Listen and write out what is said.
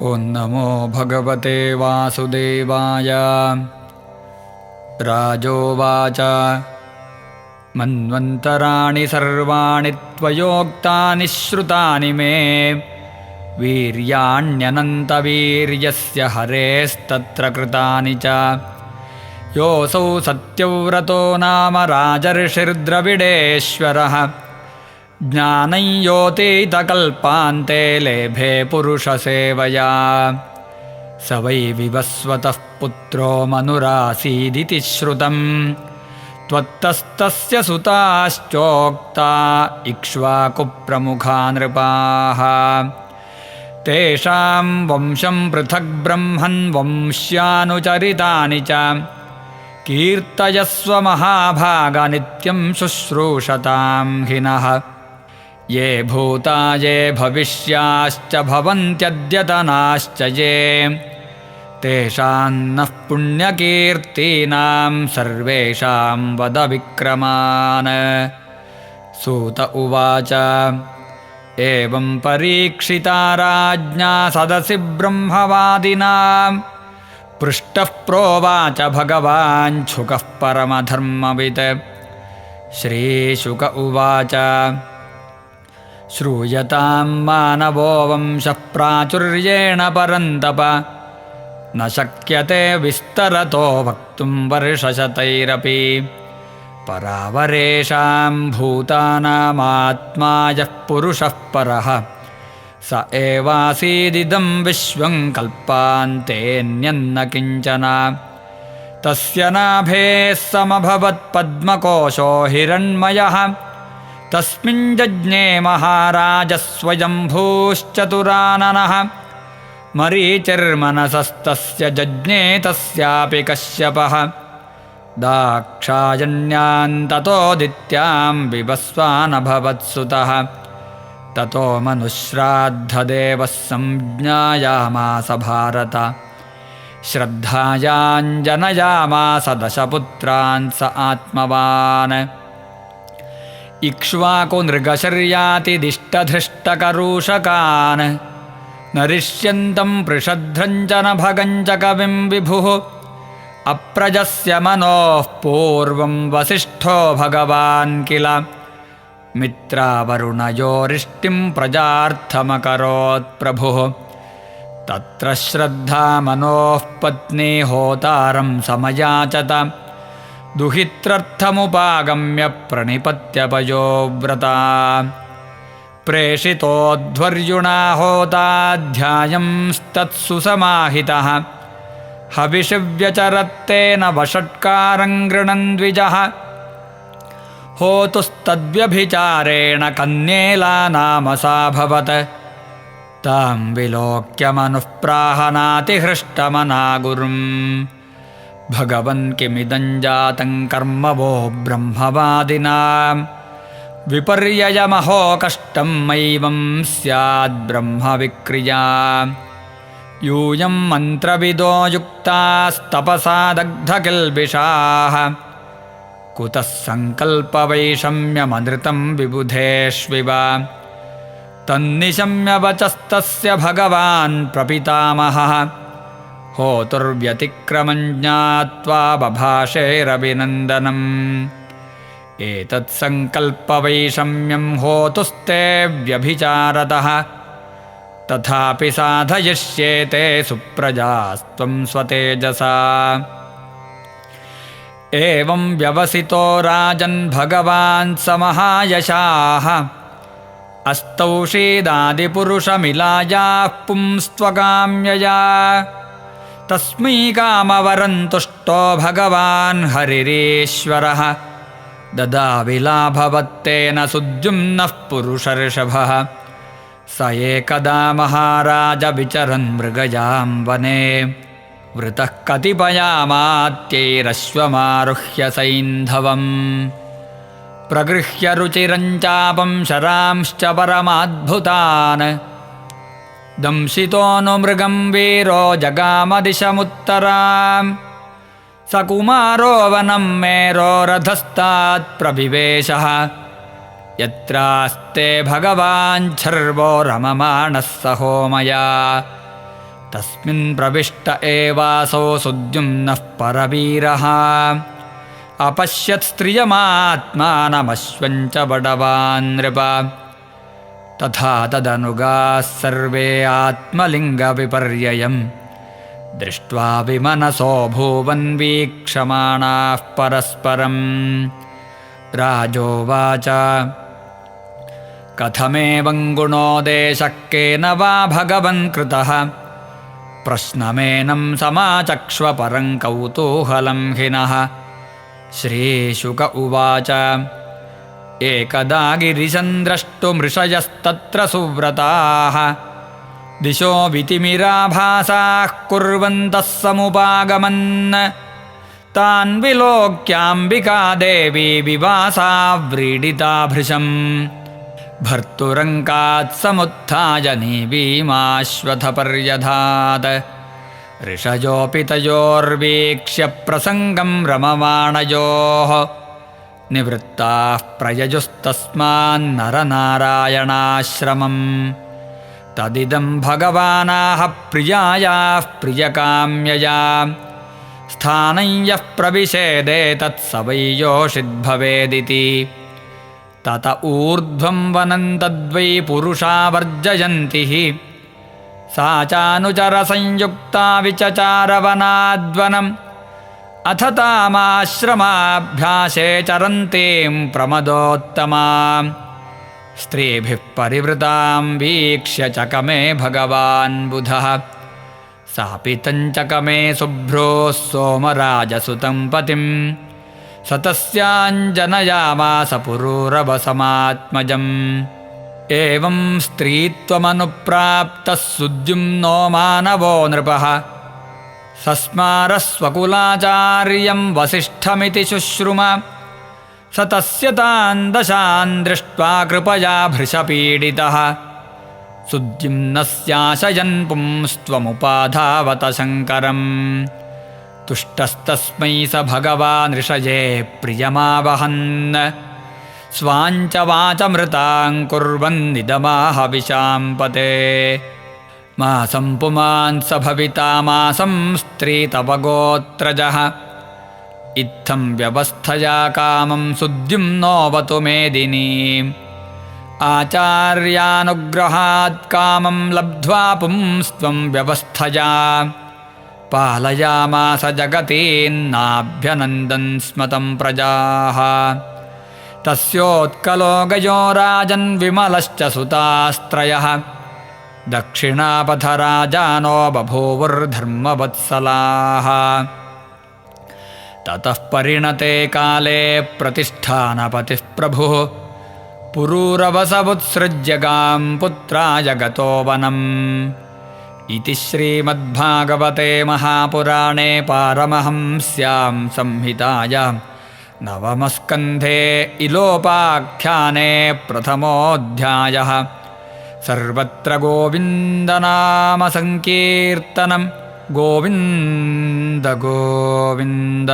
ಓಂ ನಮೋ ಭಗವತೆ ವಾಸುದೇವಾಯ. ರಾಜೋವಾಚ ಮನ್ವಂತರಾಣಿ ಸರ್ವಾಣಿ ತ್ವಯೋಕ್ತಾನಿ ಶ್ರುತಾನಿ ಮೇ ವೀರ್ಯಾಣ್ಯನಂತವೀರ್ಯಸ್ಯ ಹರೇಸ್ತತ್ರ ಕೃತಾನಿ ಚ. ಯೋऽಸೌ ಸತ್ಯವ್ರತೋ ನಾಮ ರಾಜರ್ಷಿರ್ದ್ರವಿಡೇಶ್ವರಃ ಜ್ಞಾನಂ ಯೋತೀತಕಲ್ಪಾಂತೆ ಲೇಭೆ ಪುರುಷಸೇವಯಾ. ಸ ವೈ ವಿವಸ್ವತಃ ಪುತ್ರೋ ಮನುರಾಸೀದಿತಿ ಶ್ರುತಂ ತ್ವತ್ತಸ್ತಸ್ಯ ಸುತಾಶ್ಚೋಕ್ತಾ ಇಕ್ಷ್ವಾಕುಪ್ರಮುಖಾ ನೃಪಾಃ. ತೇಷಾಂ ವಂಶಂ ಪೃಥಗ್ ಬ್ರಹ್ಮನ್ ವಂಶ್ಯಾನುಚರಿತಾನಿ ಚ ಕೀರ್ತಯಸ್ವ ಮಹಾಭಾಗ ನಿತ್ಯಂ ಶುಶ್ರೂಷತಾಂ ಹಿನಃ. ಯೇ ಭೂತಾ ಯೇ ಭವಿಷ್ಯಾಶ್ಚ ಭವಂತ್ಯದ್ಯತನಾಶ್ಚ ಯೇ ತೇಷಾಂ ನಃ ಪುಣ್ಯಕೀರ್ತೀನಾಂ ಸರ್ವೇಷಾಂ ವದ ವಿಕ್ರಮಾನ್. ಸೂತ ಉವಾಚ ಏವಂ ಪರೀಕ್ಷಿತಾ ರಾಜ್ಞಾ ಸದಸಿ ಬ್ರಹ್ಮವಾದಿನಾಂ ಪೃಷ್ಟಃ ಪ್ರೋವಾಚ ಭಗವಾನ್ ಶುಕಃ ಪರಮಧರ್ಮವಿತ್. ಶ್ರೀಶುಕ ಉವಾಚ ಶ್ರೂಯತಾಂ ಮಾನವೋ ವಂಶಃ ಪ್ರಾಚುರ್ಯೇಣ ಪರಂತಪ ನ ಶಕ್ಯತೆ ವಿಸ್ತರತೋ ವಕ್ತುಂ ವರ್ಷಶತೈರಪಿ. ಪರಾವರೇಷಾಂ ಭೂತಾನಾಮಾತ್ಮಾ ಯಃ ಪುರುಷಃ ಪರಃ ಸ ಏವಾಸೀದಿದಂ ವಿಶ್ವಂ ಕಲ್ಪಾಂತೇನ್ಯನ್ನ ಕಿಂಚನ. ತಸ್ಯ ನಾಭೇಃ ಸಮಭವತ್ ಪದ್ಮಕೋಶೋ ಹಿರಣ್ಮಯಃ ತಸ್ಮಿನ್ ಜಜ್ಞೆ ಮಹಾರಾಜಃ ಸ್ವಯಂಭೂಶ್ಚತುರಾನನಃ. ಮರೀಚಿರ್ಮನಸಸ್ತಸ್ಯ ಜಜ್ಞೆ ತಸ್ಯಾಪಿ ಕಶ್ಯಪಃ ದಾಕ್ಷಾಯಣ್ಯಾನ್ ತತೋದಿತ್ಯಾಂ ಬಿಭಸ್ವಾನಭವತ್ಸುತಃ. ತತೋ ಮನುಶ್ರಾದ್ದದೇವಃ ಸಂಜ್ಞಾಯಾಮಾಸ ಭಾರತ ಶ್ರದ್ಧಾಯಾಂಜನಯಾಮಾಸ ದಶಪುತ್ರಾನ್ ಸ ಆತ್ಮವಾನ್. ಇಕ್ಷ್ವಾಕುನೃಗಶರ್ಯಾತಿದಿಷ್ಟಧೃಷ್ಟಕರೂಷಕಾನ್ ನರಿಷ್ಯಂತಂ ಪೃಷಧ್ರಂಚ ನಭಗಂಚ ಕವಿಂ ವಿಭುಃ. ಅಪ್ರಜಸ್ಯ ಮನೋಃ ಪೂರ್ವಂ ವಸಿಷ್ಠೋ ಭಗವಾನ್ ಕಿಲ ಮಿತ್ರಾವರುಣಯೋರಿಷ್ಟಿಂ ಪ್ರಜಾರ್ಥಮಕರೋತ್ ಪ್ರಭುಃ. ತತ್ರ ಶ್ರದ್ಧಾ ಮನೋಃ ಪತ್ನಿ ಹೋತಾರಂ ಸಮಯಾಚತ ದುಹಿತ್ರರ್ಥಮುಪಾಗಮ್ಯ ಪ್ರಣಿಪತ್ಯಪಯೋವ್ರತಾ. ಪ್ರೇಷಿತೋಧ್ವರ್ಯುಣಾ ಹೋತಾಧ್ಯಾಯಂಸ್ತತ್ಸು ಸಮಾಹಿತಃ ಹವಿಷವ್ಯಚರತ್ತೇನ ವಷಟ್ಕಾರಂ ಗೃಣನ್ ದ್ವಿಜಃ. ಹೋತುಸ್ತದ್ವ್ಯಭಿಚಾರೇಣ ಕನ್ಯೇಲಾ ನಾಮ ಸಾಭವತ್ ತಾಂ ವಿಲೋಕ್ಯ ಮನುಃ ಪ್ರಾಹನಾತಿಹೃಷ್ಟಮನಾ ಗುರುಂ. ಭಗವನ್ ಕಿಮಿದಂ ಜಾತಂ ಕರ್ಮ ವೋ ಬ್ರಹ್ಮವಾದಿನಾಂ ವಿಪರ್ಯಯಮಹೋ ಕಷ್ಟಂ ಮೈವಂ ಸ್ಯಾದ್ ಬ್ರಹ್ಮ ವಿಕ್ರಿಯಾ. ಯೂಯಂ ಮಂತ್ರವಿದೋ ಯುಕ್ತಾಸ್ತಪಸಾ ದಗ್ಧಕಿಲ್ಬಿಷಾಃ ಕುತಃ ಸಂಕಲ್ಪವೈಷಮ್ಯಮನೃತಂ ವಿಬುಧೇಷ್ವಿವ. ತನ್ನಿಶಮ್ಯ ವಚಸ್ತಸ್ಯ ಭಗವಾನ್ ಪ್ರಪಿತಾಮಹಃ ಹೋತುರ್ವ್ಯತಿಕ್ರಮಂ ಜ್ಞಾತ್ವಾ ಬಭಾಷೇರಭಿನಂದನಂ. ಏತತ್ ಸಂಕಲ್ಪವೈಷಮ್ಯಂ ಹೋತುಸ್ತೆ ವ್ಯಭಿಚಾರತಃ ತಥಾಪಿ ಸಾಧಯಿಷ್ಯೇತೆ ಸುಪ್ರಜಾಸ್ತ್ವಂ ಸ್ವತೇಜಸಾ. ಏವಂ ವ್ಯವಸಿತೋ ರಾಜನ್ ಭಗವಾನ್ ಸ ಮಹಾಯಶಾಃ ಅಸ್ತೌಷೀದಾದಿಪುರುಷಮಿಲಾಯಾಃ ಪುಂಸ್ತ್ವಕಾಮ್ಯಯಾ. ತಸ್ಮೈ ಕಾಮವರಂ ತುಷ್ಟೋ ಭಗವಾನ್ ಹರಿರೀಶ್ವರಃ ದದಾವಿಲಾಭವತ್ತೇನ ಸುದ್ಯುಮ್ನಃ ಪುರುಷರ್ಷಭಃ. ಸ ಏಕದಾ ಮಹಾರಾಜ ವಿಚರನ್ ಮೃಗಯಾಂ ವನೆ ವೃತಃ ಕತಿಪಯಾಮಾತ್ಯೈರಶ್ವಮಾರುಹ್ಯ ಸೈಂಧವಂ. ಪ್ರಗೃಹ್ಯ ರುಚಿರಂಚಾಪಂ ಶರಾಂಶ್ಚ ಪರಮಾದ್ಭುತಾನ್ ದಂಶಿತೋನು ಮೃಗಂ ವೀರೋ ಜಗಾಮದಿಶಮುತ್ತರಾಂ. ಸ ಕುಮಾರೋ ವನಂ ಮೇರೋರಧಸ್ತಾತ್ ಪ್ರವಿವೇಶಃ ಯತ್ರಾಸ್ತೆ ಭಗವಾನ್ ಛರ್ವೋ ರಮಮಾಣಃ ಸ ಹೋಮಯಾ. तस्मिन् प्रविष्ट एवासौ सुद्युम्नः परवीरः अपश्यत् स्त्रियमात्मानमश्वं च बडवान् नृप तथा तदनुगाः सर्वे आत्मलिङ्गविपर्ययम् दृष्ट्वा विमनसो भूवन् वीक्षमाणाः परस्परम् राजोवाच कथमेवं गुणो देशः केन वा भगवन् कृतः प्रश्नमेनं समाचक्ष्व परं कौतूहलं हिनः श्रीशुक उवाच एकदा गिरिशं द्रष्टुमृषयस्तत्र सुव्रताः दिशो वितिमिराभासाः कुर्वन्तः समुपागमन् तान् विलोक्याम्बिका देवी विवासा व्रीडिता भृशम् भर्तुरङ्कात् समुत्थाय नीवीमाश्वथपर्यधात् ऋषयोऽपि तयोर्वीक्ष्य प्रसङ्गं रममाणयोः निवृत्ताः प्रयजुस्तस्मान्नरनारायणाश्रमम् तदिदं भगवानाः प्रियायाः प्रियकाम्यया स्थानं यः प्रविशेदेतत् स वै योषिद्भवेदिति तत ऊर्ध्वं वनं तद्वै पुरुषा वर्जयन्ति सा चानुचरसंयुक्ता विचचारवनाद्वनम् अथ तामाश्रमाभ्यासे चरन्तीं प्रमदोत्तमाम् स्त्रीभिः परिवृतां वीक्ष्य चकमे भगवान् बुधः सापि तञ्चकमे शुभ्रोः सोमराजसुतं पतिं स तस्याञ्जनयामास पुरूरवसमात्मजम् एवं स्त्रीत्वमनुप्राप्तः सुद्युम्नो मानवो नृपः सस्मारस्वकुलाचार्यं वसिष्ठमिति शुश्रुम स तस्य तान् दशान् दृष्ट्वा कृपया भृशपीडितः सुद्युम्नस्याशयन् पुंस्त्वमुपाधावत शङ्करम् तुष्टस्तस्मै स भगवान् ऋषये प्रियमावहन् स्वाञ्च वाचमृतां कुर्वन्निदमाह विशाम्पते मासं पुमान् स भविता मासं स्त्री तव गोत्रजः इत्थं व्यवस्थया कामं सुद्युम्नोऽवतु मेदिनीम् आचार्यानुग्रहात् कामं लब्ध्वा पुंस्त्वं व्यवस्थया पालयामास जगतीन्नाभ्यनन्दन् स्मतं प्रजाः तस्योत्कलो गयो राजन् विमलश्च सुतास्त्रयः दक्षिणापथराजानो बभूवुर्धर्मवत्सलाः ततः परिणते काले प्रतिष्ठानपतिः प्रभुः पुरूरवसमुत्सृज्यगां पुत्राय गतो वनम् इति श्रीमद्भागवते महापुराणे पारमहंस्यां संहितायां नवमस्कन्धे इलोपाख्याने प्रथमोऽध्यायः सर्वत्र गोविन्दनामसङ्कीर्तनं गोविन्द गोविन्द।